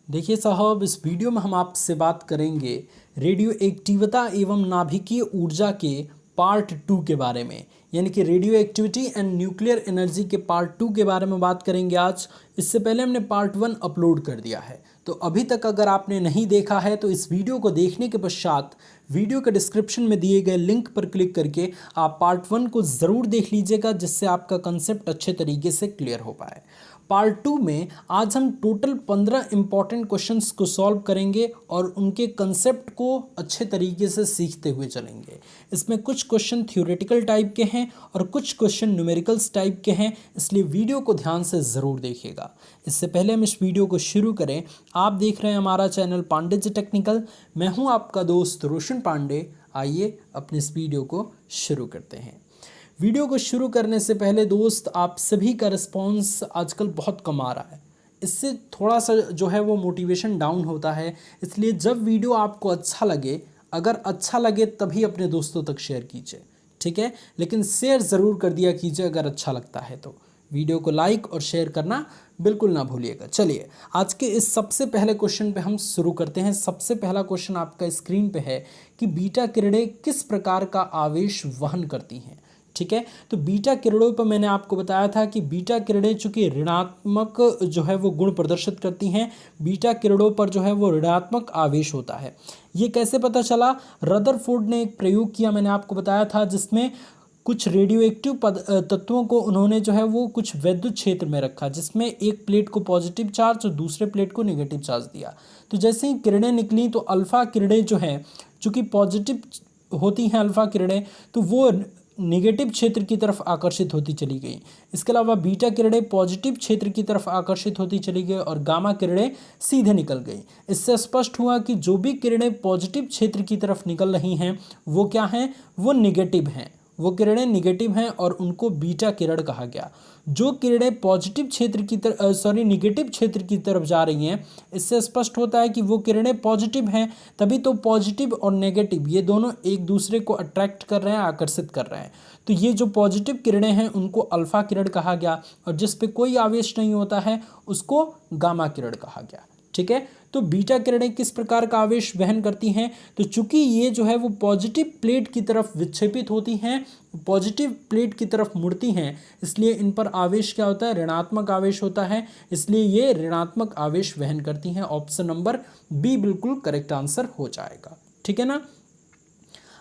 देखिए साहब, इस वीडियो में हम आपसे बात करेंगे रेडियो एक्टिवता एवं नाभिकीय ऊर्जा के पार्ट 2 के बारे में। यानी कि radio activity and nuclear energy के पार्ट 2 के बारे में बात करेंगे आज। इससे पहले हमने पार्ट 1 अपलोड कर दिया है, तो अभी तक अगर आपने नहीं देखा है तो इस वीडियो को देखने के पश्चात वीडियो के डिस्क्रिप्शन में दिए गए लिंक पर क्लिक करके आप पार्ट 1 को ज़रूर देख लीजिएगा, जिससे आपका कंसेप्ट अच्छे तरीके से क्लियर हो पाए। पार्ट 2 में आज हम टोटल 15 इंपॉर्टेंट क्वेश्चंस को सॉल्व करेंगे और उनके कंसेप्ट को अच्छे तरीके से सीखते हुए चलेंगे। इसमें कुछ क्वेश्चन थ्योरेटिकल टाइप के हैं और कुछ क्वेश्चन न्यूमेरिकल्स टाइप के हैं, इसलिए वीडियो को ध्यान से ज़रूर देखिएगा। इससे पहले हम इस वीडियो को शुरू करें, आप देख रहे हैं हमारा चैनल पांडे जी टेक्निकल। मैं हूँ आपका दोस्त रोशन पांडे। आइए अपने इस वीडियो को शुरू करते हैं। वीडियो को शुरू करने से पहले दोस्त, आप सभी का रिस्पांस आजकल बहुत कम आ रहा है, इससे थोड़ा सा जो है वो मोटिवेशन डाउन होता है। इसलिए जब वीडियो आपको अच्छा लगे, अगर अच्छा लगे तभी अपने दोस्तों तक शेयर कीजिए, ठीक है। लेकिन शेयर ज़रूर कर दिया कीजिए अगर अच्छा लगता है तो। वीडियो को लाइक और शेयर करना बिल्कुल ना भूलिएगा। चलिए आज के इस सबसे पहले क्वेश्चन पे हम शुरू करते हैं। सबसे पहला क्वेश्चन आपका स्क्रीन पे है कि बीटा किरणें किस प्रकार का आवेश वहन करती हैं, ठीक है। तो बीटा किरणों पर मैंने आपको बताया था कि बीटा किरणें चूंकि ऋणात्मक जो है वो गुण प्रदर्शित करती हैं, बीटा किरणों पर जो है वो ऋणात्मक आवेश होता है। ये कैसे पता चला? रदरफोर्ड ने एक प्रयोग किया, मैंने आपको बताया था, जिसमें कुछ रेडियो एक्टिव तत्वों को उन्होंने जो है वो कुछ विद्युत क्षेत्र में रखा, जिसमें एक प्लेट को पॉजिटिव चार्ज और दूसरे प्लेट को नेगेटिव चार्ज दिया। तो जैसे ही किरणें निकली तो अल्फ़ा किरणें जो हैं, चूँकि पॉजिटिव होती हैं अल्फ़ा किरणें, तो वो नेगेटिव क्षेत्र की तरफ आकर्षित होती चली गई। इसके अलावा बीटा किरणें पॉजिटिव क्षेत्र की तरफ आकर्षित होती चली गई और गामा किरणें सीधे निकल गई। इससे स्पष्ट हुआ कि जो भी किरणें पॉजिटिव क्षेत्र की तरफ निकल रही हैं वो क्या हैं? वो निगेटिव हैं। वो किरणें निगेटिव हैं और उनको बीटा किरण कहा गया। जो किरणें पॉजिटिव क्षेत्र की तरफ निगेटिव क्षेत्र की तरफ जा रही हैं, इससे स्पष्ट होता है कि वो किरणें पॉजिटिव हैं। तभी तो पॉजिटिव और नेगेटिव ये दोनों एक दूसरे को अट्रैक्ट कर रहे हैं, आकर्षित कर रहे हैं। तो ये जो पॉजिटिव किरणें हैं उनको अल्फा किरण कहा गया और जिस पे कोई आवेश नहीं होता है उसको गामा किरण कहा गया, ठीक है। तो बीटा किरणें किस प्रकार का आवेश वहन करती हैं? तो चूंकि ये जो है वो पॉजिटिव प्लेट की तरफ विक्षेपित होती हैं, पॉजिटिव प्लेट की तरफ मुड़ती हैं, इसलिए इन पर आवेश क्या होता है? ऋणात्मक आवेश होता है। इसलिए ये ऋणात्मक आवेश वहन करती हैं। ऑप्शन नंबर बी बिल्कुल करेक्ट आंसर हो जाएगा, ठीक है ना।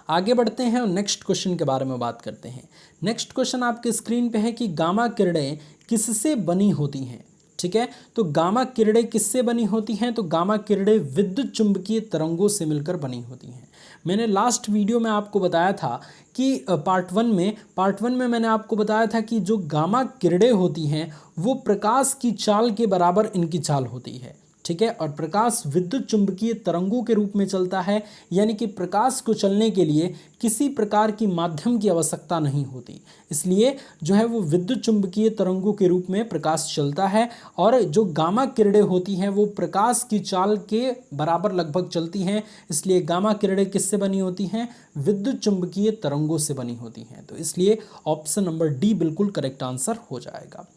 आगे बढ़ते हैं और नेक्स्ट क्वेश्चन के बारे में बात करते हैं। नेक्स्ट क्वेश्चन आपके स्क्रीन पे है कि गामा किरणें किससे बनी होती हैं, ठीक है। तो गामा किरणें किससे बनी होती हैं? तो गामा किरणें विद्युत चुंबकीय तरंगों से मिलकर बनी होती हैं। मैंने लास्ट वीडियो में आपको बताया था कि पार्ट वन में मैंने आपको बताया था कि जो गामा किरणें होती हैं वो प्रकाश की चाल के बराबर इनकी चाल होती है, ठीक है। और प्रकाश विद्युत चुंबकीय तरंगों के रूप में चलता है, यानी कि प्रकाश को चलने के लिए किसी प्रकार की माध्यम की आवश्यकता नहीं होती। इसलिए जो है वो विद्युत चुंबकीय तरंगों के रूप में प्रकाश चलता है। और जो गामा किरणें होती हैं वो प्रकाश की चाल के बराबर लगभग चलती हैं। इसलिए गामा किरणें किससे बनी होती हैं? विद्युत चुंबकीय तरंगों से बनी होती हैं। तो इसलिए ऑप्शन नंबर डी बिल्कुल करेक्ट आंसर हो जाएगा।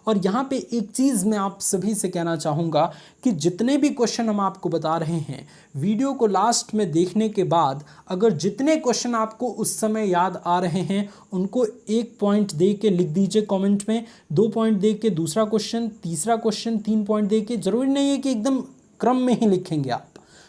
और यहाँ पे एक चीज़ मैं आप सभी से कहना चाहूँगा कि जितने भी क्वेश्चन हम आपको बता रहे हैं, वीडियो को लास्ट में देखने के बाद अगर जितने क्वेश्चन आपको उस समय याद आ रहे हैं उनको 1 पॉइंट दे के लिख दीजिए कमेंट में, 2 पॉइंट दे के दूसरा क्वेश्चन, तीसरा क्वेश्चन 3 पॉइंट दे के। ज़रूरी नहीं है कि एकदम क्रम में ही लिखेंगे आप,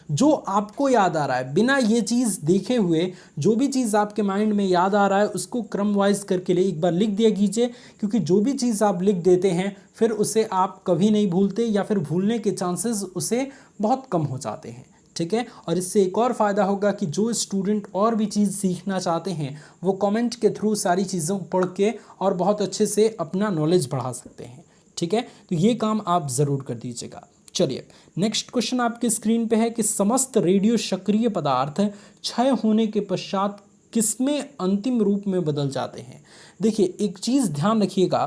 जो आपको याद आ रहा है बिना ये चीज़ देखे हुए, जो भी चीज़ आपके माइंड में याद आ रहा है उसको क्रम वाइज करके ले एक बार लिख दिया कीजिए। क्योंकि जो भी चीज़ आप लिख देते हैं फिर उसे आप कभी नहीं भूलते, या फिर भूलने के चांसेस उसे बहुत कम हो जाते हैं, ठीक है। और इससे एक और फ़ायदा होगा कि जो स्टूडेंट और भी चीज़ सीखना चाहते हैं वो कमेंट के थ्रू सारी चीज़ों पढ़ के और बहुत अच्छे से अपना नॉलेज बढ़ा सकते हैं, ठीक है। तो ये काम आप ज़रूर कर दीजिएगा। चलिए नेक्स्ट क्वेश्चन आपके स्क्रीन पे है कि समस्त रेडियो सक्रिय पदार्थ क्षय होने के पश्चात किसमें अंतिम रूप में बदल जाते हैं। देखिए एक चीज़ ध्यान रखिएगा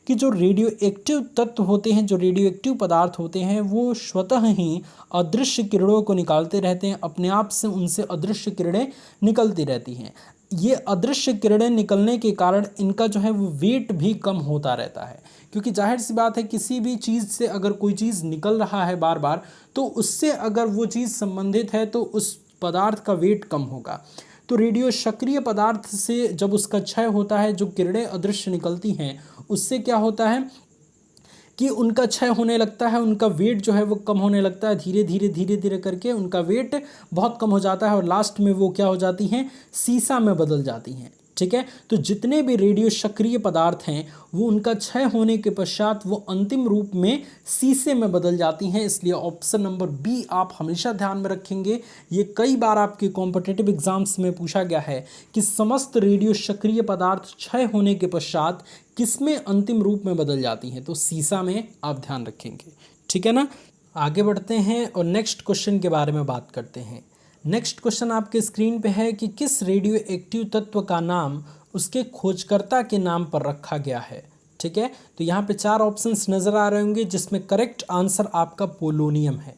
कि जो रेडियो एक्टिव तत्व होते हैं, जो रेडियो एक्टिव पदार्थ होते हैं, वो स्वतः ही अदृश्य किरणों को निकालते रहते हैं, अपने आप से उनसे अदृश्य किरणें निकलती रहती हैं। ये अदृश्य किरणें निकलने के कारण इनका जो है वो वेट भी कम होता रहता है, क्योंकि जाहिर सी बात है किसी भी चीज़ से अगर कोई चीज़ निकल रहा है बार बार, तो उससे अगर वो चीज़ संबंधित है तो उस पदार्थ का वेट कम होगा। तो रेडियो सक्रिय पदार्थ से जब उसका क्षय होता है, जो किरणें अदृश्य निकलती हैं, उससे क्या होता है कि उनका क्षय होने लगता है, उनका वेट जो है वो कम होने लगता है, धीरे धीरे करके उनका वेट बहुत कम हो जाता है और लास्ट में वो क्या हो जाती हैं, सीसा में बदल जाती हैं। ठीक है, तो जितने भी रेडियो सक्रिय पदार्थ हैं वो उनका क्षय होने के पश्चात वो अंतिम रूप में सीसे में बदल जाती हैं। इसलिए ऑप्शन नंबर बी आप हमेशा ध्यान में रखेंगे। ये कई बार आपके कॉम्पिटिटिव एग्जाम्स में पूछा गया है कि समस्त रेडियो सक्रिय पदार्थ क्षय होने के पश्चात किसमें अंतिम रूप में बदल जाती हैं, तो सीसा में आप ध्यान रखेंगे। ठीक है ना, आगे बढ़ते हैं और नेक्स्ट क्वेश्चन के बारे में बात करते हैं। नेक्स्ट क्वेश्चन आपके स्क्रीन पे है कि किस रेडियो एक्टिव तत्व का नाम उसके खोजकर्ता के नाम पर रखा गया है। ठीक है, तो यहाँ पे 4 ऑप्शंस नज़र आ रहे होंगे जिसमें करेक्ट आंसर आपका पोलोनियम है।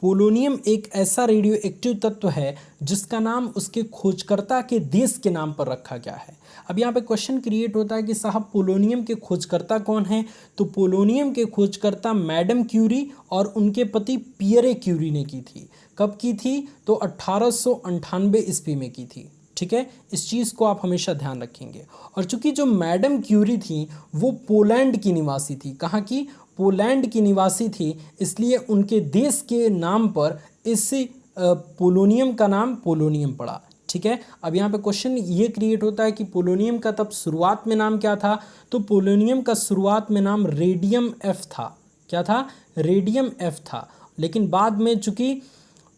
पोलोनियम एक ऐसा रेडियो एक्टिव तत्व है जिसका नाम उसके खोजकर्ता के देश के नाम पर रखा गया है। अब यहाँ पे क्वेश्चन क्रिएट होता है कि साहब पोलोनियम के खोजकर्ता कौन हैं, तो पोलोनियम के खोजकर्ता मैडम क्यूरी और उनके पति पियरे क्यूरी ने की थी। कब की थी, तो 1898 ईस्वी में की थी। ठीक है, इस चीज़ को आप हमेशा ध्यान रखेंगे। और चूंकि जो मैडम क्यूरी थी वो पोलैंड की निवासी थी, कहाँ की, पोलैंड की निवासी थी, इसलिए उनके देश के नाम पर इस पोलोनियम का नाम पोलोनियम पड़ा। ठीक है, अब यहाँ पे क्वेश्चन ये क्रिएट होता है कि पोलोनियम का तब शुरुआत में नाम क्या था, तो पोलोनियम का शुरुआत में नाम रेडियम एफ था। क्या था, रेडियम एफ था, लेकिन बाद में चूंकि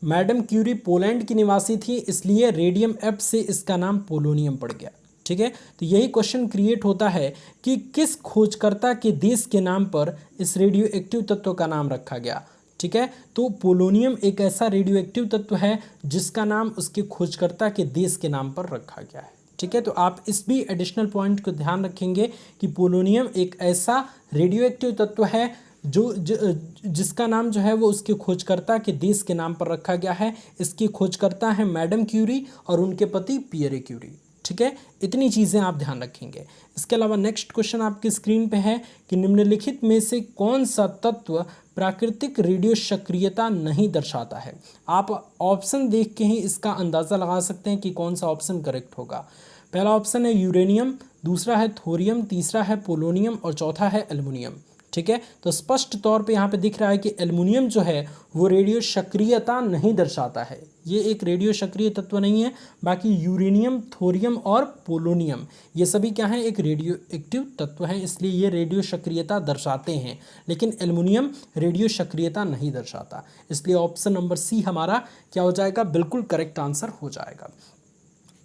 मैडम क्यूरी पोलैंड की निवासी थी इसलिए रेडियम एफ से इसका नाम पोलोनियम पड़ गया। ठीक है, तो यही क्वेश्चन क्रिएट होता है कि किस खोजकर्ता के देश के नाम पर इस रेडियो एक्टिव तत्व का नाम रखा गया। ठीक है, तो पोलोनियम एक ऐसा रेडियो एक्टिव तत्व है जिसका नाम उसके खोजकर्ता के देश के नाम पर रखा गया है। ठीक है, तो आप इस भी एडिशनल पॉइंट को ध्यान रखेंगे कि पोलोनियम एक ऐसा रेडियो एक्टिव तत्व है जिसका नाम जो है वो उसके खोजकर्ता के देश के नाम पर रखा गया है। इसके खोजकर्ता हैं मैडम क्यूरी और उनके पति पियरे क्यूरी। ठीक है, इतनी चीज़ें आप ध्यान रखेंगे। इसके अलावा नेक्स्ट क्वेश्चन आपकी स्क्रीन पे है कि निम्नलिखित में से कौन सा तत्व प्राकृतिक रेडियो सक्रियता नहीं दर्शाता है। आप ऑप्शन देख के ही इसका अंदाज़ा लगा सकते हैं कि कौन सा ऑप्शन करेक्ट होगा। पहला ऑप्शन है यूरेनियम, दूसरा है थोरियम, तीसरा है पोलोनियम और चौथा है एल्युमिनियम। ठीक है, तो स्पष्ट तौर पे यहाँ पे दिख रहा है कि एल्युमिनियम जो है वो रेडियो सक्रियता नहीं दर्शाता है, ये एक रेडियो सक्रिय तत्व नहीं है। बाकी यूरेनियम, थोरियम और पोलोनियम ये सभी क्या हैं, एक रेडियो एक्टिव तत्व हैं, इसलिए ये रेडियो सक्रियता दर्शाते हैं, लेकिन एल्युमिनियम रेडियो सक्रियता नहीं दर्शाता। इसलिए ऑप्शन नंबर सी हमारा क्या हो जाएगा, बिल्कुल करेक्ट आंसर हो जाएगा।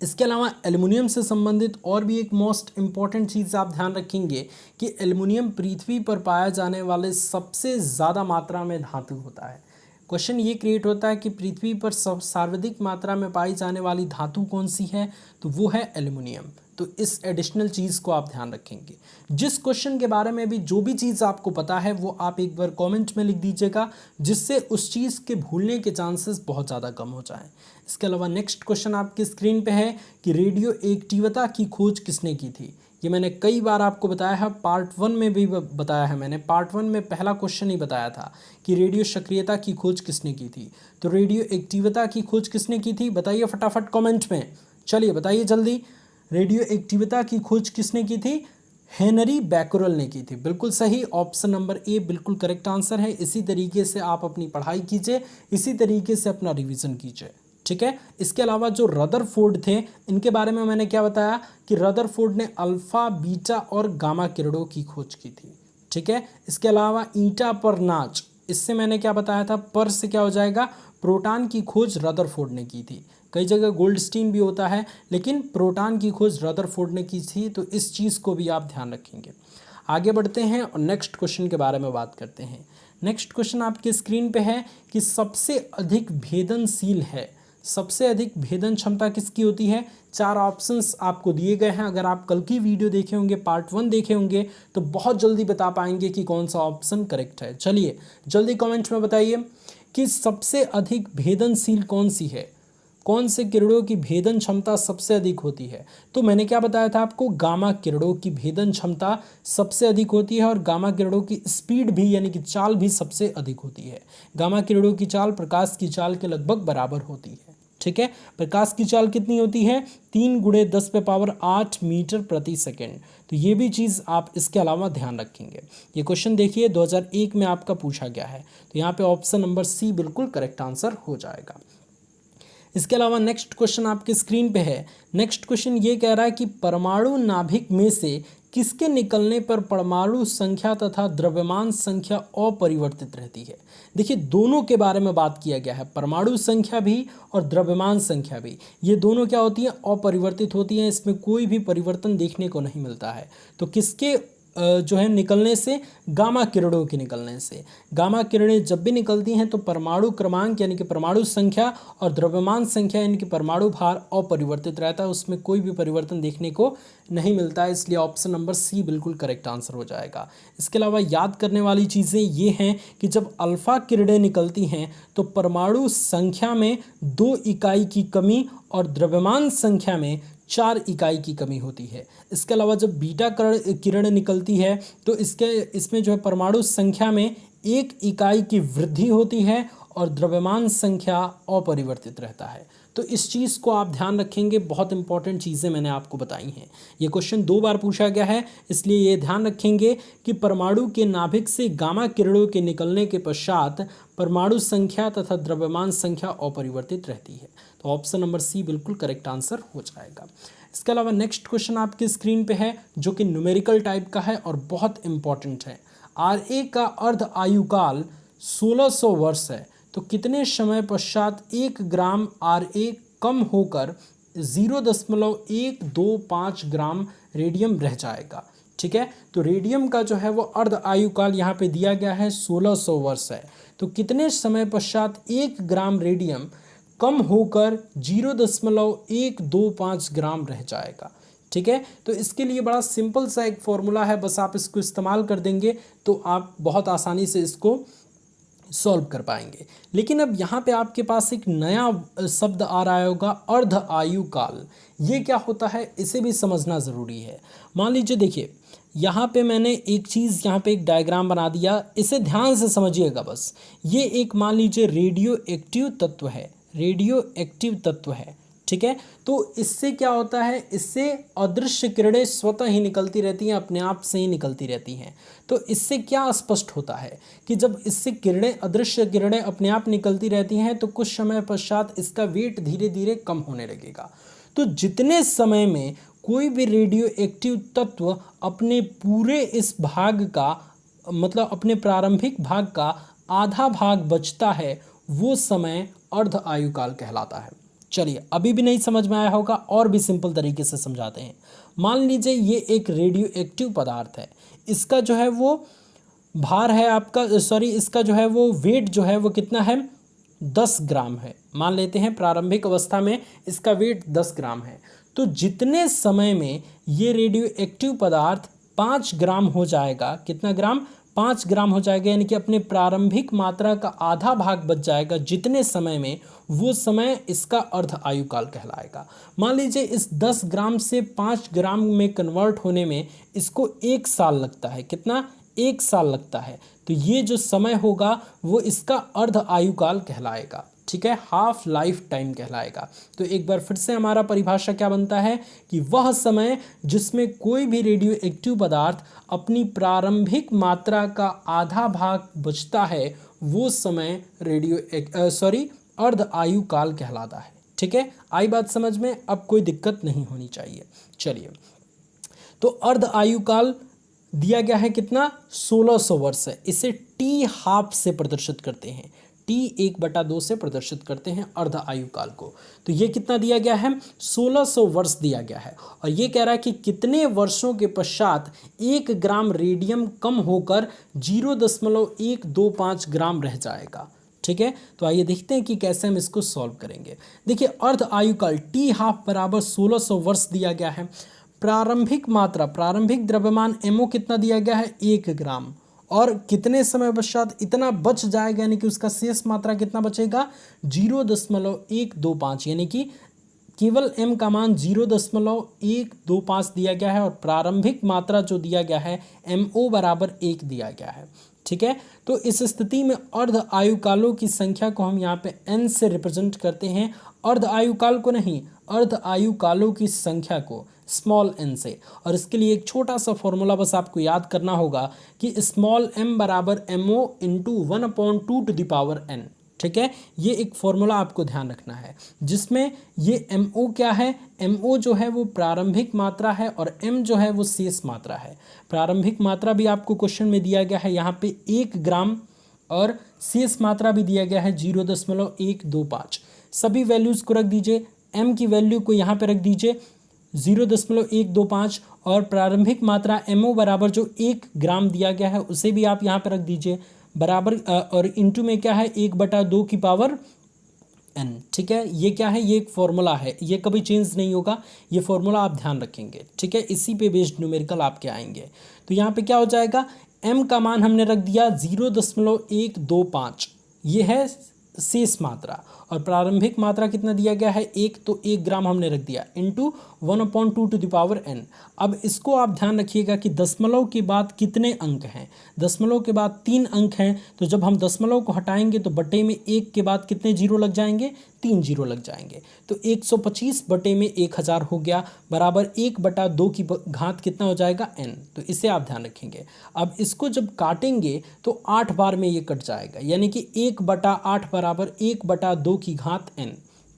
इसके अलावा एल्युमिनियम से संबंधित और भी एक मोस्ट इम्पॉर्टेंट चीज़ आप ध्यान रखेंगे कि एल्युमिनियम पृथ्वी पर पाया जाने वाले सबसे ज़्यादा मात्रा में धातु होता है। क्वेश्चन ये क्रिएट होता है कि पृथ्वी पर सर्वाधिक मात्रा में पाई जाने वाली धातु कौन सी है, तो वो है एल्युमिनियम। तो इस एडिशनल चीज़ को आप ध्यान रखेंगे। जिस क्वेश्चन के बारे में भी जो भी चीज़ आपको पता है वो आप एक बार कमेंट में लिख दीजिएगा, जिससे उस चीज़ के भूलने के चांसेस बहुत ज़्यादा कम हो जाएं। इसके अलावा नेक्स्ट क्वेश्चन आपकी स्क्रीन पे है कि रेडियो एक्टिवता की खोज किसने की थी। ये मैंने कई बार आपको बताया है, पार्ट 1 में भी बताया है मैंने। पार्ट 1 में पहला क्वेश्चन ही बताया था कि रेडियो सक्रियता की खोज किसने की थी। तो रेडियो एक्टिवता की खोज किसने की थी, बताइए फटाफट कमेंट में, चलिए बताइए जल्दी। रेडियो एक्टिवता की खोज किसने की थी, हेनरी बैकरल ने की थी। बिल्कुल सही, ऑप्शन नंबर ए बिल्कुल करेक्ट आंसर है। इसी तरीके से आप अपनी पढ़ाई कीजिए, इसी तरीके से अपना रिवीजन कीजिए। ठीक है, इसके अलावा जो रदरफोर्ड थे इनके बारे में मैंने क्या बताया कि रदरफोर्ड ने अल्फा, बीटा और गामा किरणों की खोज की थी। ठीक है, इसके अलावा ईटा पर नाच, इससे मैंने क्या बताया था, पर से क्या हो जाएगा, प्रोटॉन की खोज रदरफोर्ड ने की थी। कई जगह गोल्डस्टीन भी होता है, लेकिन प्रोटॉन की खोज रदरफोर्ड ने की थी, तो इस चीज़ को भी आप ध्यान रखेंगे। आगे बढ़ते हैं और नेक्स्ट क्वेश्चन के बारे में बात करते हैं। नेक्स्ट क्वेश्चन आपके स्क्रीन पे है कि सबसे अधिक भेदनशील है, सबसे अधिक भेदन क्षमता किसकी होती है? 4 ऑप्शंस आपको दिए गए हैं। अगर आप कल की वीडियो देखे होंगे, पार्ट 1 देखे होंगे, तो बहुत जल्दी बता पाएंगे कि कौन सा ऑप्शन करेक्ट है। चलिए जल्दी कमेंट में बताइए कि सबसे अधिक भेदनशील कौन सी है, कौन से किरणों की भेदन क्षमता सबसे अधिक होती है। तो मैंने क्या बताया था आपको, गामा किरणों की भेदन क्षमता सबसे अधिक होती है और गामा किरणों की स्पीड भी यानी कि चाल भी सबसे अधिक होती है। गामा किरणों की चाल प्रकाश की चाल के लगभग बराबर होती है। ठीक है, प्रकाश की चाल कितनी होती है? 3 × 10⁸ मीटर प्रति सेकेंड। तो ये भी चीज़ आप इसके अलावा ध्यान रखेंगे। ये क्वेश्चन देखिए 2001 में आपका पूछा गया है। तो यहाँ पे ऑप्शन नंबर सी बिल्कुल करेक्ट आंसर हो जाएगा। इसके अलावा नेक्स्ट क्वेश्चन आपके स्क्रीन पे है। नेक्स्ट क्वेश्चन ये कह रहा है कि परमाणु नाभिक में से किसके निकलने पर परमाणु संख्या तथा द्रव्यमान संख्या अपरिवर्तित रहती है। देखिए दोनों के बारे में बात किया गया है, परमाणु संख्या भी और द्रव्यमान संख्या भी। ये दोनों क्या होती हैं? अपरिवर्तित होती हैं, इसमें कोई भी परिवर्तन देखने को नहीं मिलता है। तो किसके जो है निकलने से? गामा किरणों के निकलने से। गामा किरणें जब भी निकलती हैं तो परमाणु क्रमांक यानी कि परमाणु संख्या और द्रव्यमान संख्या यानी कि परमाणु भार अपरिवर्तित रहता है, उसमें कोई भी परिवर्तन देखने को नहीं मिलता है। इसलिए ऑप्शन नंबर सी बिल्कुल करेक्ट आंसर हो जाएगा। इसके अलावा याद करने वाली चीज़ें ये हैं कि जब अल्फा किरणें निकलती हैं तो परमाणु संख्या में 2 इकाई की कमी और द्रव्यमान संख्या में 4 इकाई की कमी होती है। इसके अलावा जब बीटा किरण निकलती है तो इसमें जो है परमाणु संख्या में 1 इकाई की वृद्धि होती है और द्रव्यमान संख्या अपरिवर्तित रहता है। तो इस चीज़ को आप ध्यान रखेंगे, बहुत इंपॉर्टेंट चीज़ें मैंने आपको बताई हैं। ये क्वेश्चन 2 बार पूछा गया है, इसलिए ये ध्यान रखेंगे कि परमाणु के नाभिक से गामा किरणों के निकलने के पश्चात परमाणु संख्या तथा द्रव्यमान संख्या अपरिवर्तित रहती है। तो ऑप्शन नंबर सी बिल्कुल करेक्ट आंसर हो जाएगा। इसके अलावा नेक्स्ट क्वेश्चन आपके स्क्रीन पे है जो कि न्यूमेरिकल टाइप का है और बहुत इंपॉर्टेंट है। RA का अर्ध आयुकाल 1600 वर्ष है, तो कितने समय पश्चात 1 ग्राम RA कम होकर 0.125 ग्राम रेडियम रह जाएगा। ठीक है, तो रेडियम का जो है वो अर्ध आयुकाल यहाँ पे दिया गया है 1600 वर्ष है। तो कितने समय पश्चात 1 ग्राम रेडियम कम होकर 0.125 ग्राम रह जाएगा। ठीक है, तो इसके लिए बड़ा सिंपल सा एक फॉर्मूला है, बस आप इसको इस्तेमाल कर देंगे तो आप बहुत आसानी से इसको सॉल्व कर पाएंगे। लेकिन अब यहाँ पे आपके पास एक नया शब्द आ रहा होगा, अर्ध आयुकाल। ये क्या होता है इसे भी समझना ज़रूरी है। मान लीजिए देखिए यहाँ पे मैंने एक चीज़ यहाँ पे एक डायग्राम बना दिया, इसे ध्यान से समझिएगा बस। ये एक मान लीजिए रेडियो एक्टिव तत्व है, रेडियो एक्टिव तत्व है। ठीक है, तो इससे क्या होता है, इससे अदृश्य किरणें स्वतः ही निकलती रहती हैं, अपने आप से ही निकलती रहती हैं। तो इससे क्या स्पष्ट होता है कि जब इससे किरणें, अदृश्य किरणें अपने आप निकलती रहती हैं तो कुछ समय पश्चात इसका वेट धीरे धीरे कम होने लगेगा। तो जितने समय में कोई भी रेडियो एक्टिव तत्व अपने पूरे इस भाग का मतलब अपने प्रारंभिक भाग का आधा भाग बचता है, वो समय अर्ध आयुकाल कहलाता है। चलिए अभी भी नहीं समझ में आया होगा, और भी सिंपल तरीके से समझाते हैं। मान लीजिए ये एक रेडियो एक्टिव पदार्थ है, इसका जो है वो भार है आपका इसका जो है वो वेट जो है वो कितना है, 10 ग्राम है। मान लेते हैं प्रारंभिक अवस्था में इसका वेट 10 ग्राम है। तो जितने समय में ये रेडियो एक्टिव पदार्थ 5 ग्राम हो जाएगा, कितना ग्राम, 5 ग्राम हो जाएगा, यानी कि अपने प्रारंभिक मात्रा का आधा भाग बच जाएगा जितने समय में, वो समय इसका अर्ध आयुकाल कहलाएगा। मान लीजिए इस 10 ग्राम से 5 ग्राम में कन्वर्ट होने में इसको 1 साल लगता है। कितना, 1 साल लगता है। तो ये जो समय होगा वो इसका अर्ध आयुकाल कहलाएगा। ठीक है, हाफ लाइफ टाइम कहलाएगा। तो एक बार फिर से हमारा परिभाषा क्या बनता है कि वह समय जिसमें कोई भी रेडियो एक्टिव पदार्थ अपनी प्रारंभिक मात्रा का आधा भाग बचता है, वो समय अर्ध आयुकाल कहलाता है। ठीक है, आई बात समझ में, अब कोई दिक्कत नहीं होनी चाहिए। चलिए, तो अर्ध आयुकाल दिया गया है कितना, 1600 वर्ष है। इसे टी हाफ से प्रदर्शित करते हैं, टी 1/2 से प्रदर्शित करते हैं अर्ध आयुकाल को। तो ये कितना दिया गया है, 1600 वर्ष दिया गया है। और ये कह रहा है कि कितने वर्षों के पश्चात 1 ग्राम रेडियम कम होकर 0.125 ग्राम रह जाएगा। ठीक है, तो आइए देखते हैं कि कैसे हम इसको सॉल्व करेंगे। देखिए अर्ध आयुकाल टी हाफ बराबर 1600 वर्ष दिया गया है। प्रारंभिक मात्रा, प्रारंभिक द्रव्यमान एमओ कितना दिया गया है 1 ग्राम, और कितने समय पश्चात इतना बच जाएगा, यानी कि उसका शेष मात्रा कितना बचेगा 0.125, यानी कि केवल m का मान 0.125 दिया गया है और प्रारंभिक मात्रा जो दिया गया है MO बराबर 1 दिया गया है। ठीक है, तो इस स्थिति में अर्ध आयुकालों की संख्या को हम यहाँ पे n से रिप्रेजेंट करते हैं, अर्ध आयुकाल को नहीं, अर्ध आयुकालों की संख्या को स्मॉल n से। और इसके लिए एक छोटा सा फॉर्मूला बस आपको याद करना होगा कि स्मॉल m बराबर MO इंटू 1/2 n। ठीक है, ये एक फॉर्मूला आपको ध्यान रखना है, जिसमें ये MO क्या है, MO जो है वो प्रारंभिक मात्रा है और M जो है वो शेष मात्रा है। प्रारंभिक मात्रा भी आपको क्वेश्चन में दिया गया है यहाँ पे 1 ग्राम, और शेष मात्रा भी दिया गया है 0.125। सभी वैल्यूज़ को रख दीजिए, M की वैल्यू को यहाँ पे रख दीजिए 0.125, और प्रारंभिक मात्रा MO बराबर जो 1 ग्राम दिया गया है उसे भी आप यहाँ पे रख दीजिए बराबर, और इंटू में क्या है 1/2 की पावर n। ठीक है, ये क्या है, ये एक फॉर्मूला है, ये कभी चेंज नहीं होगा, ये फॉर्मूला आप ध्यान रखेंगे। ठीक है, इसी पे बेस्ड न्यूमेरिकल आपके आएंगे। तो यहाँ पे क्या हो जाएगा, m का मान हमने रख दिया 0.125, ये है शेष मात्रा, और प्रारंभिक मात्रा कितना दिया गया है 1, तो 1 ग्राम हमने रख दिया इंटू 1/2n। अब इसको आप ध्यान रखिएगा कि दशमलव के बाद कितने अंक हैं, दशमलव के बाद 3 अंक हैं, तो जब हम दशमलव को हटाएंगे तो बटे में 1 के बाद कितने जीरो लग जाएंगे, 3 जीरो लग जाएंगे, तो 125 बटे में 1000 हो गया, बराबर 1/2 की घात कितना हो जाएगा n। तो इसे आप ध्यान रखेंगे। अब इसको जब काटेंगे तो 8 बार में ये कट जाएगा, यानी कि 1/8 बराबर 1/2 की घात n।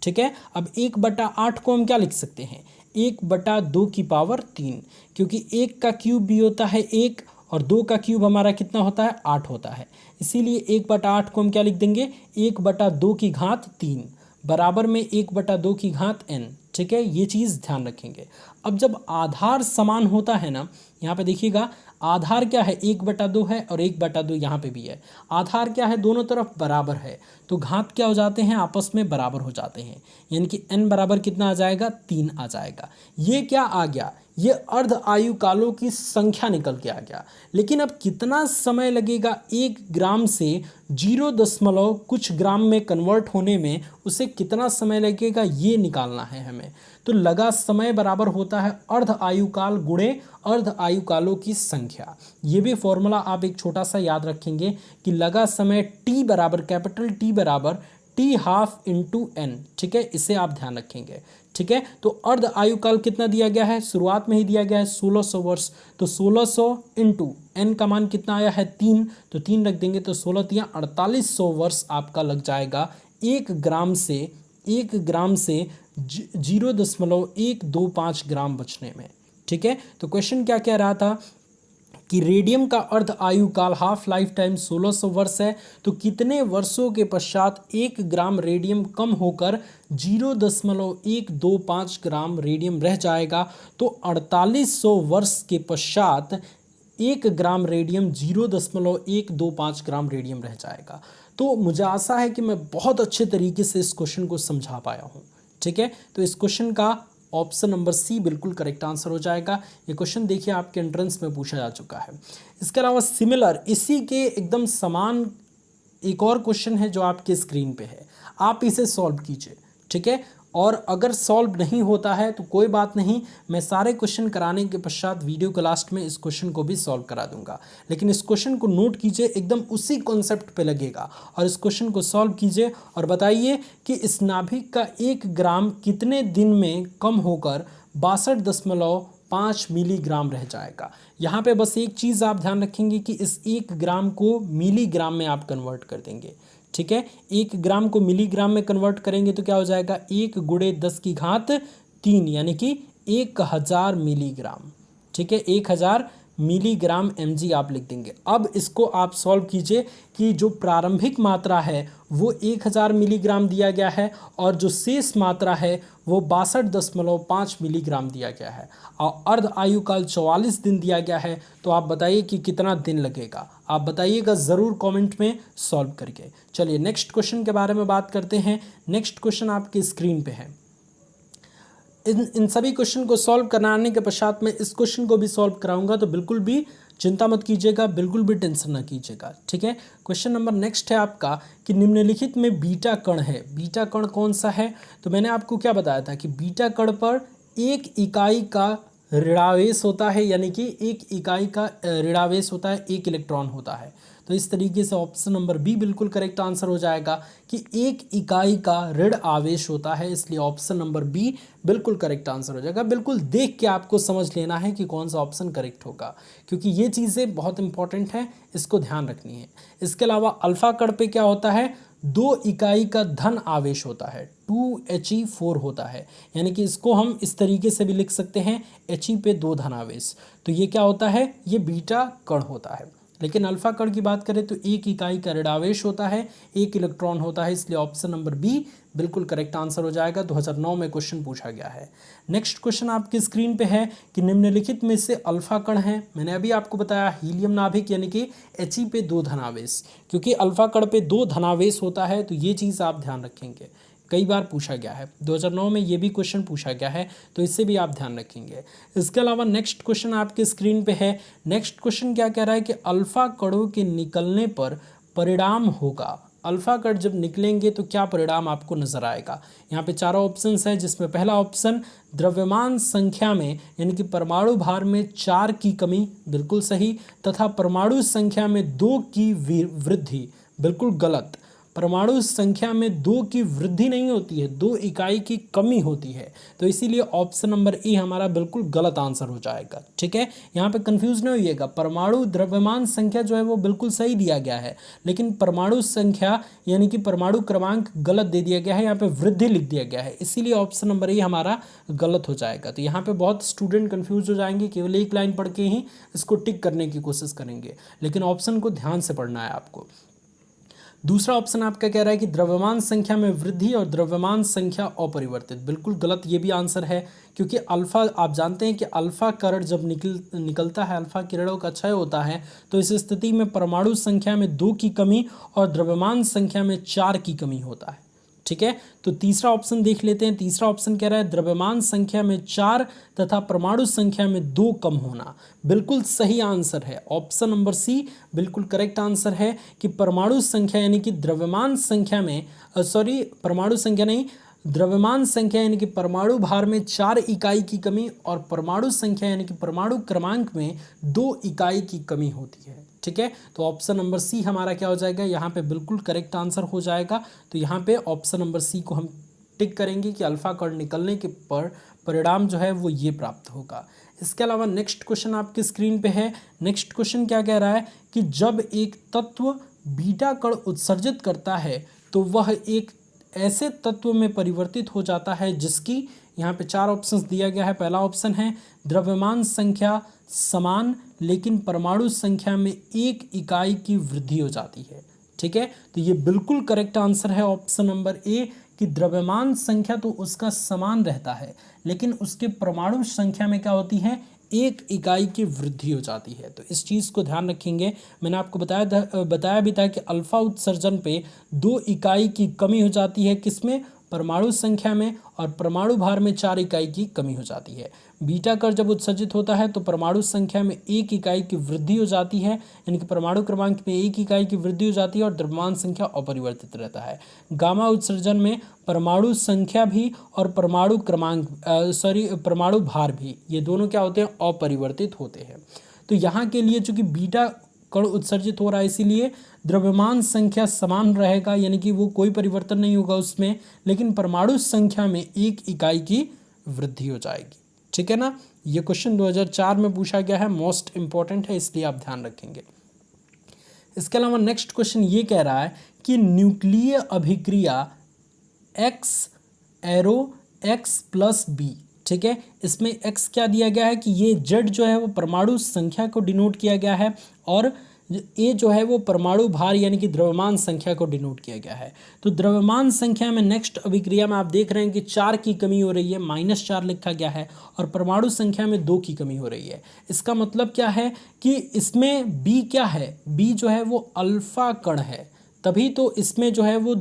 ठीक है, अब 1/8 को हम क्या लिख सकते हैं, 1/2 की पावर 3, क्योंकि 1 का क्यूब भी होता है 1 और 2 का क्यूब हमारा कितना होता है 8 होता है, इसीलिए 1/8 को हम क्या लिख देंगे 1/2 की घात 3 बराबर में 1/2 की घात n। ठीक है, ये चीज़ ध्यान रखेंगे। अब जब आधार समान होता है ना, यहाँ पे देखिएगा आधार क्या है 1/2 है और 1/2 यहाँ पे भी है, आधार क्या है दोनों तरफ बराबर है, तो घात क्या हो जाते हैं आपस में बराबर हो जाते हैं, यानी कि n बराबर कितना आ जाएगा 3 आ जाएगा। ये क्या आ गया, ये अर्ध आयुकालों की संख्या निकल के आ गया। लेकिन अब कितना समय लगेगा 1 ग्राम से 0 कुछ ग्राम में कन्वर्ट होने में, उसे कितना समय लगेगा ये निकालना है हमें। तो लगा समय बराबर होता है अर्ध आयुकाल गुणे अर्ध आयुकालों की संख्या। ये भी फॉर्मूला आप एक छोटा सा याद रखेंगे कि लगा समय T बराबर कैपिटल T बराबर T हाफ इंटू n। ठीक है, इसे आप ध्यान रखेंगे। ठीक है, तो अर्ध आयुकाल कितना दिया गया है, शुरुआत में ही दिया गया है 1600 वर्ष, तो 1600 इंटू n का मान कितना आया है 3, तो 3 रख देंगे, तो 16 × 4800 वर्ष आपका लग जाएगा 1 ग्राम से 0.125 ग्राम बचने में। ठीक है, तो क्वेश्चन क्या कह रहा था कि रेडियम का अर्ध आयुकाल हाफ लाइफ टाइम 1600 वर्ष है, तो कितने वर्षों के पश्चात 1 ग्राम रेडियम कम होकर 0.125 ग्राम रेडियम रह जाएगा। तो 4800 वर्ष के पश्चात 1 ग्राम रेडियम 0.125 ग्राम रेडियम रह जाएगा। तो मुझे आशा है कि मैं बहुत अच्छे तरीके से इस क्वेश्चन को समझा पाया हूँ। ठीक है, तो इस क्वेश्चन का ऑप्शन नंबर सी बिल्कुल करेक्ट आंसर हो जाएगा। ये क्वेश्चन देखिए आपके एंट्रेंस में पूछा जा चुका है। इसके अलावा सिमिलर इसी के एकदम समान एक और क्वेश्चन है जो आपके स्क्रीन पे है, आप इसे सॉल्व कीजिए। ठीक है, और अगर सॉल्व नहीं होता है तो कोई बात नहीं, मैं सारे क्वेश्चन कराने के पश्चात वीडियो के लास्ट में इस क्वेश्चन को भी सॉल्व करा दूंगा। लेकिन इस क्वेश्चन को नोट कीजिए, एकदम उसी कॉन्सेप्ट पे लगेगा, और इस क्वेश्चन को सॉल्व कीजिए और बताइए कि इस नाभिक का 1 ग्राम कितने दिन में कम होकर 62.5 मिलीग्राम रह जाएगा। यहाँ पे बस एक चीज़ आप ध्यान रखेंगे कि इस 1 ग्राम को मिलीग्राम में आप कन्वर्ट कर देंगे। ठीक है, 1 ग्राम को मिलीग्राम में कन्वर्ट करेंगे तो क्या हो जाएगा 1 × 10 की घात 3, यानी कि 1000 मिलीग्राम। ठीक है, 1000 मिलीग्राम mg आप लिख देंगे। अब इसको आप सॉल्व कीजिए कि जो प्रारंभिक मात्रा है वो 1000 मिलीग्राम दिया गया है और जो शेष मात्रा है वो 62.5 मिलीग्राम दिया गया है और अर्ध आयु काल 44 दिन दिया गया है। तो आप बताइए कि कितना दिन लगेगा, आप बताइएगा ज़रूर कमेंट में सॉल्व करके। चलिए नेक्स्ट क्वेश्चन के बारे में बात करते हैं। नेक्स्ट क्वेश्चन आपकी स्क्रीन पे है। इन सभी क्वेश्चन को सॉल्व कराने के पश्चात मैं इस क्वेश्चन को भी सॉल्व कराऊंगा, तो बिल्कुल भी चिंता मत कीजिएगा, बिल्कुल भी टेंशन ना कीजिएगा, ठीक है। क्वेश्चन नंबर नेक्स्ट है आपका कि निम्नलिखित में बीटा कण है, बीटा कण कौन सा है। तो मैंने आपको क्या बताया था कि बीटा कण पर एक इकाई का ऋणावेश होता है, यानी कि एक इकाई का ऋणावेश होता है, एक इलेक्ट्रॉन होता है। तो इस तरीके से ऑप्शन नंबर बी बिल्कुल करेक्ट आंसर हो जाएगा कि एक इकाई का ऋण आवेश होता है, इसलिए ऑप्शन नंबर बी बिल्कुल करेक्ट आंसर हो जाएगा। बिल्कुल देख के आपको समझ लेना है कि कौन सा ऑप्शन करेक्ट होगा, क्योंकि ये चीज़ें बहुत इंपॉर्टेंट हैं, इसको ध्यान रखनी है। इसके अलावा अल्फा कण पे क्या होता है, 2 इकाई का धन आवेश होता है, 2He4 होता है, यानी कि इसको हम इस तरीके से भी लिख सकते हैं, He पे 2 धन आवेश। तो ये क्या होता है, ये बीटा कण होता है। लेकिन अल्फा कण की बात करें तो एक इकाई का ऋणावेश होता है, एक इलेक्ट्रॉन होता है, इसलिए ऑप्शन नंबर बी बिल्कुल करेक्ट आंसर हो जाएगा। 2009 में क्वेश्चन पूछा गया है। नेक्स्ट क्वेश्चन आपकी स्क्रीन पे है कि निम्नलिखित में से अल्फा कण है। मैंने अभी आपको बताया हीलियम नाभिक, यानी कि He पे 2 धनावेश, क्योंकि अल्फा कण पे 2 धनावेश होता है, तो ये चीज़ आप ध्यान रखेंगे, कई बार पूछा गया है। 2009 में ये भी क्वेश्चन पूछा गया है, तो इससे भी आप ध्यान रखेंगे। इसके अलावा नेक्स्ट क्वेश्चन आपके स्क्रीन पे है। नेक्स्ट क्वेश्चन क्या कह रहा है कि अल्फा कणों के निकलने पर परिणाम होगा, अल्फा कण जब निकलेंगे तो क्या परिणाम आपको नजर आएगा। यहाँ पे चारों ऑप्शंस है, जिसमें पहला ऑप्शन द्रव्यमान संख्या में यानी कि परमाणु भार में 4 की कमी, बिल्कुल सही, तथा परमाणु संख्या में 2 की वृद्धि, बिल्कुल गलत। परमाणु संख्या में 2 की वृद्धि नहीं होती है, 2 इकाई की कमी होती है, तो इसीलिए ऑप्शन नंबर ए हमारा बिल्कुल गलत आंसर हो जाएगा, ठीक है। यहाँ पे कंफ्यूज नहीं होइएगा, परमाणु द्रव्यमान संख्या जो है वो बिल्कुल सही दिया गया है, लेकिन परमाणु संख्या यानी कि परमाणु क्रमांक गलत दे दिया गया है, यहाँ पे वृद्धि लिख दिया गया है, इसीलिए ऑप्शन नंबर ए हमारा गलत हो जाएगा। तो यहाँ पे बहुत स्टूडेंट कंफ्यूज हो जाएंगे, केवल एक लाइन पढ़ के ही इसको टिक करने की कोशिश करेंगे, लेकिन ऑप्शन को ध्यान से पढ़ना है आपको। दूसरा ऑप्शन आपका कह रहा है कि द्रव्यमान संख्या में वृद्धि और द्रव्यमान संख्या अपरिवर्तित, बिल्कुल गलत ये भी आंसर है, क्योंकि अल्फा आप जानते हैं कि अल्फा कण जब निकलता है, अल्फा किरणों का क्षय होता है, तो इस स्थिति में परमाणु संख्या में 2 की कमी और द्रव्यमान संख्या में 4 की कमी होता है, ठीक है। तो तीसरा ऑप्शन देख लेते हैं। तीसरा ऑप्शन कह रहा है द्रव्यमान संख्या में 4 तथा परमाणु संख्या में 2 कम होना, बिल्कुल सही आंसर है, ऑप्शन नंबर सी बिल्कुल करेक्ट आंसर है कि परमाणु संख्या यानी कि द्रव्यमान संख्या में परमाणु संख्या नहीं, द्रव्यमान संख्या यानी कि परमाणु भार में 4 इकाई की कमी और परमाणु संख्या यानी कि परमाणु क्रमांक में 2 इकाई की कमी होती है, ठीक है। तो ऑप्शन नंबर सी हमारा क्या हो जाएगा, यहाँ पे बिल्कुल करेक्ट आंसर हो जाएगा। तो यहाँ पे ऑप्शन नंबर सी को हम टिक करेंगे कि अल्फा कण निकलने के परिणाम जो है वो ये प्राप्त होगा। इसके अलावा नेक्स्ट क्वेश्चन आपकी स्क्रीन पे है। नेक्स्ट क्वेश्चन क्या कह रहा है कि जब एक तत्व बीटा कण उत्सर्जित करता है तो वह एक ऐसे तत्व में परिवर्तित हो जाता है जिसकी, यहाँ पे 4 ऑप्शंस दिया गया है। पहला ऑप्शन है द्रव्यमान संख्या समान लेकिन परमाणु संख्या में 1 इकाई की वृद्धि हो जाती है, ठीक है। तो ये बिल्कुल करेक्ट आंसर है ऑप्शन नंबर ए कि द्रव्यमान संख्या तो उसका समान रहता है लेकिन उसके परमाणु संख्या में क्या होती है, 1 इकाई की वृद्धि हो जाती है। तो इस चीज़ को ध्यान रखेंगे। मैंने आपको बताया भी था कि अल्फा उत्सर्जन पे 2 इकाई की कमी हो जाती है, किसमें, परमाणु संख्या में, और परमाणु भार में 4 इकाई की कमी हो जाती है। बीटा कण जब उत्सर्जित होता है तो परमाणु संख्या में 1 इकाई की वृद्धि हो जाती है, यानी कि परमाणु क्रमांक में 1 इकाई की वृद्धि हो जाती है और द्रव्यमान संख्या अपरिवर्तित रहता है। गामा उत्सर्जन में परमाणु संख्या भी और परमाणु परमाणु भार भी, ये दोनों क्या होते हैं, अपरिवर्तित होते हैं। तो यहाँ के लिए चूंकि बीटा कण उत्सर्जित हो रहा है इसीलिए द्रव्यमान संख्या समान रहेगा, यानी कि वो कोई परिवर्तन नहीं होगा उसमें, लेकिन परमाणु संख्या में 1 इकाई की वृद्धि हो जाएगी, ठीक है ना। ये क्वेश्चन 2004 में पूछा गया है, मोस्ट इंपॉर्टेंट है, इसलिए आप ध्यान रखेंगे। इसके अलावा नेक्स्ट क्वेश्चन ये कह रहा है कि न्यूक्लिय अभिक्रिया X एरो X+B ठीक है। इसमें x क्या दिया गया है कि ये z जो है वो परमाणु संख्या को डिनोट किया गया है और a जो है वो परमाणु भार यानी कि द्रव्यमान संख्या को डिनोट किया गया है। तो द्रव्यमान संख्या में नेक्स्ट अभिक्रिया में आप देख रहे हैं कि 4 की कमी हो रही है, -4 लिखा गया है, और परमाणु संख्या में 2 की कमी हो रही है। इसका मतलब क्या है कि इसमें b क्या है, b जो है वो अल्फा कण है, तभी तो इसमें जो है वो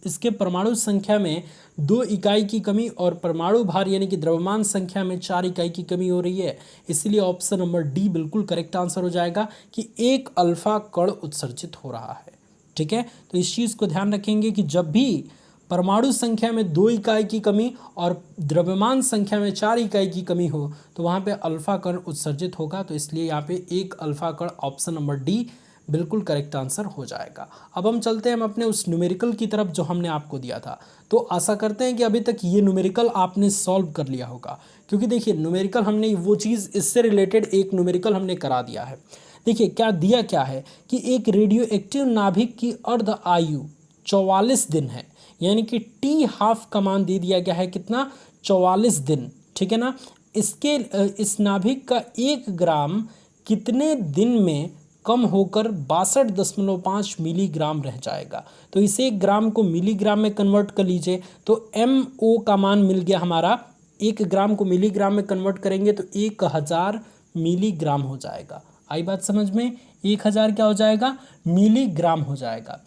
इसके परमाणु संख्या में 2 इकाई की कमी और परमाणु भार यानी कि द्रव्यमान संख्या में 4 इकाई की कमी हो रही है। इसलिए ऑप्शन नंबर डी बिल्कुल करेक्ट आंसर हो जाएगा कि 1 अल्फा कण उत्सर्जित हो रहा है। ठीक है, तो इस चीज़ को ध्यान रखेंगे कि जब भी परमाणु संख्या में 2 इकाई की कमी और द्रव्यमान संख्या में 4 इकाई की कमी हो तो वहाँ पे अल्फा कण उत्सर्जित होगा। तो इसलिए यहाँ पे 1 अल्फा कण ऑप्शन नंबर डी बिल्कुल करेक्ट आंसर हो जाएगा। अब हम चलते हैं हम अपने उस न्यूमेरिकल की तरफ जो हमने आपको दिया था। तो आशा करते हैं कि अभी तक ये न्यूमेरिकल आपने सॉल्व कर लिया होगा, क्योंकि देखिए न्यूमेरिकल हमने वो चीज़ इससे रिलेटेड एक न्यूमेरिकल हमने करा दिया है। देखिए क्या दिया क्या है कि एक रेडियो एक्टिव नाभिक की अर्ध आयु 44 दिन है, यानी कि टी हाफ का मान दे दिया गया है कितना, 44 दिन। ठीक है ना। इसके इस नाभिक का 1 ग्राम कितने दिन में कम होकर 62.5 मिलीग्राम रह जाएगा। तो इसे 1 ग्राम को मिलीग्राम में कन्वर्ट कर लीजिए तो MO का मान मिल गया हमारा। 1 ग्राम को मिलीग्राम में कन्वर्ट करेंगे तो 1000 मिलीग्राम हो जाएगा। आई बात समझ में, 1000 क्या हो जाएगा, मिलीग्राम हो जाएगा।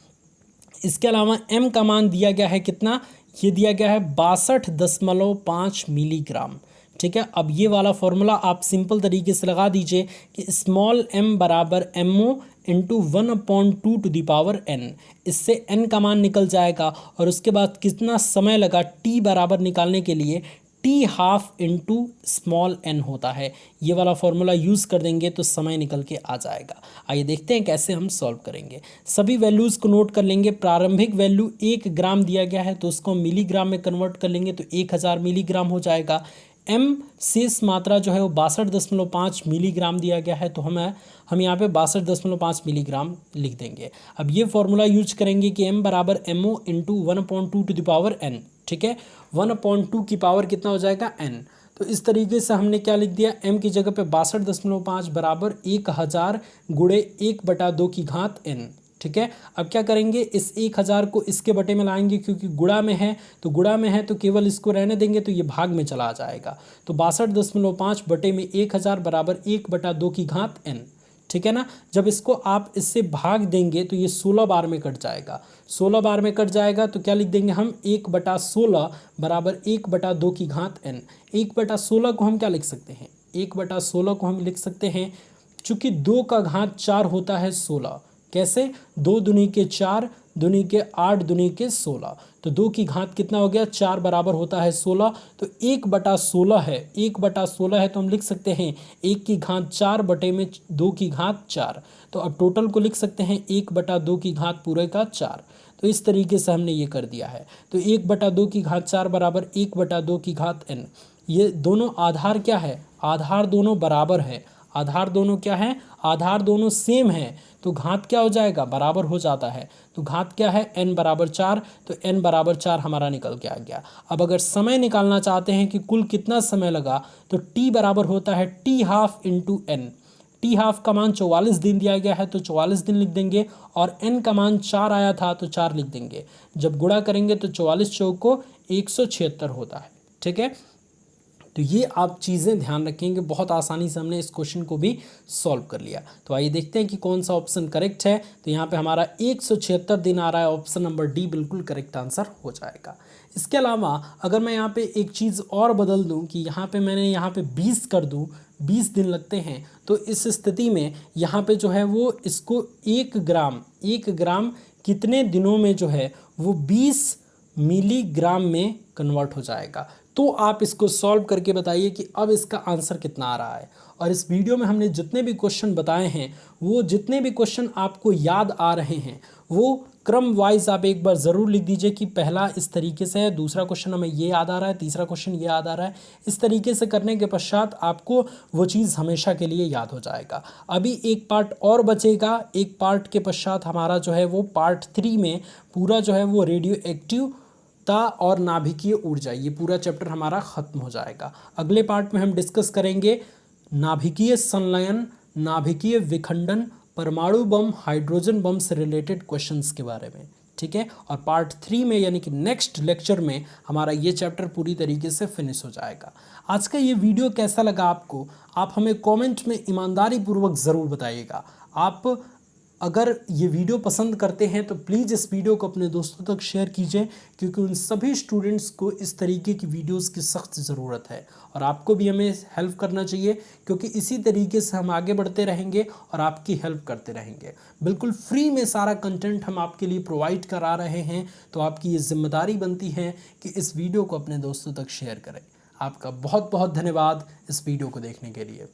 इसके अलावा M का मान दिया गया है कितना, ये दिया गया है 62.5 मिलीग्राम। ठीक है, अब ये वाला फॉर्मूला आप सिंपल तरीके से लगा दीजिए कि स्मॉल m बराबर MO into 1/2 to the power n। इससे n का मान निकल जाएगा और उसके बाद कितना समय लगा t बराबर निकालने के लिए, T half into small n होता है। ये वाला फॉर्मूला यूज़ कर देंगे तो समय निकल के आ जाएगा। आइए देखते हैं कैसे हम सॉल्व करेंगे। सभी वैल्यूज़ को नोट कर लेंगे। प्रारंभिक वैल्यू 1 ग्राम दिया गया है तो उसको मिलीग्राम में कन्वर्ट कर लेंगे तो 1000 मिलीग्राम हो जाएगा। m शेष मात्रा जो है वो 62.5 मिलीग्राम दिया गया है तो हम यहाँ पे 62.5 मिलीग्राम लिख देंगे। अब ये फॉर्मूला यूज करेंगे कि m बराबर MO into 1/2 to the power n। ठीक है, 1/2 की पावर कितना हो जाएगा, n। तो इस तरीके से हमने क्या लिख दिया, m की जगह पे 62.5 बराबर 1000 गुणे 1/2 की घात n। ठीक है, अब क्या करेंगे, इस 1000 को इसके बटे में लाएंगे क्योंकि गुणा में है तो केवल इसको रहने देंगे तो ये भाग में चला जाएगा। तो 62.5 बटे में 1000 बराबर 1/2 की घात n। ठीक है ना। जब इसको आप इससे भाग देंगे तो ये 16 बार में कट जाएगा। 16 बार में कट जाएगा तो क्या लिख देंगे हम, 1/16 बराबर 1/2 की घात n। 1/16 को हम क्या लिख सकते हैं, 1/16 को हम लिख सकते हैं, चूंकि 2 का घात 4 होता है 16। कैसे, 2 दूनी के 4, दूनी के 8, दूनी के 16। तो 2 की घात कितना हो गया, 4 बराबर होता है 16। तो 1/16 है, 1/16 है तो हम लिख सकते हैं 1 की घात 4 बटे में 2 की घात 4। तो अब टोटल को लिख सकते हैं 1/2 की घात पूरे का 4। तो इस तरीके से हमने ये कर दिया है। तो 1/2 की घात 4 बराबर 1/2 की घात n। ये दोनों आधार क्या है, आधार दोनों बराबर है। आधार दोनों क्या है, आधार दोनों सेम है तो घात क्या हो जाएगा, बराबर हो जाता है। तो घात क्या है, n बराबर 4। तो n बराबर 4 हमारा निकल के आ गया। अब अगर समय निकालना चाहते हैं कि कुल कितना समय लगा तो t बराबर होता है T half into n। T half का मान 44 दिन दिया गया है तो 44 दिन लिख देंगे और n का मान 4 आया था तो 4 लिख देंगे। जब गुणा करेंगे तो 44 चौको 176 होता है। ठीक है, तो ये आप चीज़ें ध्यान रखेंगे। बहुत आसानी से हमने इस क्वेश्चन को भी सॉल्व कर लिया। तो आइए देखते हैं कि कौन सा ऑप्शन करेक्ट है। तो यहाँ पे हमारा 176 दिन आ रहा है, ऑप्शन नंबर डी बिल्कुल करेक्ट आंसर हो जाएगा। इसके अलावा अगर मैं यहाँ पे एक चीज़ और बदल दूँ कि यहाँ पे मैंने यहाँ पे 20 कर दूँ, 20 दिन लगते हैं, तो इस स्थिति में यहाँ पे जो है वो इसको 1 ग्राम कितने दिनों में जो है वो 20 मिलीग्राम में कन्वर्ट हो जाएगा। तो आप इसको सॉल्व करके बताइए कि अब इसका आंसर कितना आ रहा है। और इस वीडियो में हमने जितने भी क्वेश्चन बताए हैं, वो जितने भी क्वेश्चन आपको याद आ रहे हैं वो क्रम वाइज आप एक बार ज़रूर लिख दीजिए कि पहला इस तरीके से है, दूसरा क्वेश्चन हमें ये याद आ रहा है, तीसरा क्वेश्चन ये याद आ रहा है। इस तरीके से करने के पश्चात आपको वो चीज़ हमेशा के लिए याद हो जाएगा। अभी एक पार्ट और बचेगा, एक पार्ट के पश्चात हमारा जो है वो पार्ट 3 में पूरा जो है वो रेडियो एक्टिव ता और नाभिकीय ऊर्जा, ये पूरा चैप्टर हमारा खत्म हो जाएगा। अगले पार्ट में हम डिस्कस करेंगे नाभिकीय संलयन, नाभिकीय विखंडन, परमाणु बम, हाइड्रोजन बम से रिलेटेड क्वेश्चंस के बारे में, ठीक है। और पार्ट 3 में यानी कि नेक्स्ट लेक्चर में हमारा ये चैप्टर पूरी तरीके से फिनिश हो जाएगा। आज का ये वीडियो कैसा लगा आपको, आप हमें कमेंट में ईमानदारी पूर्वक ज़रूर बताइएगा। आप अगर ये वीडियो पसंद करते हैं तो प्लीज़ इस वीडियो को अपने दोस्तों तक शेयर कीजिए, क्योंकि उन सभी स्टूडेंट्स को इस तरीके की वीडियोस की सख्त ज़रूरत है। और आपको भी हमें हेल्प करना चाहिए, क्योंकि इसी तरीके से हम आगे बढ़ते रहेंगे और आपकी हेल्प करते रहेंगे। बिल्कुल फ्री में सारा कंटेंट हम आपके लिए प्रोवाइड करा रहे हैं, तो आपकी ये जिम्मेदारी बनती है कि इस वीडियो को अपने दोस्तों तक शेयर करें। आपका बहुत बहुत धन्यवाद इस वीडियो को देखने के लिए।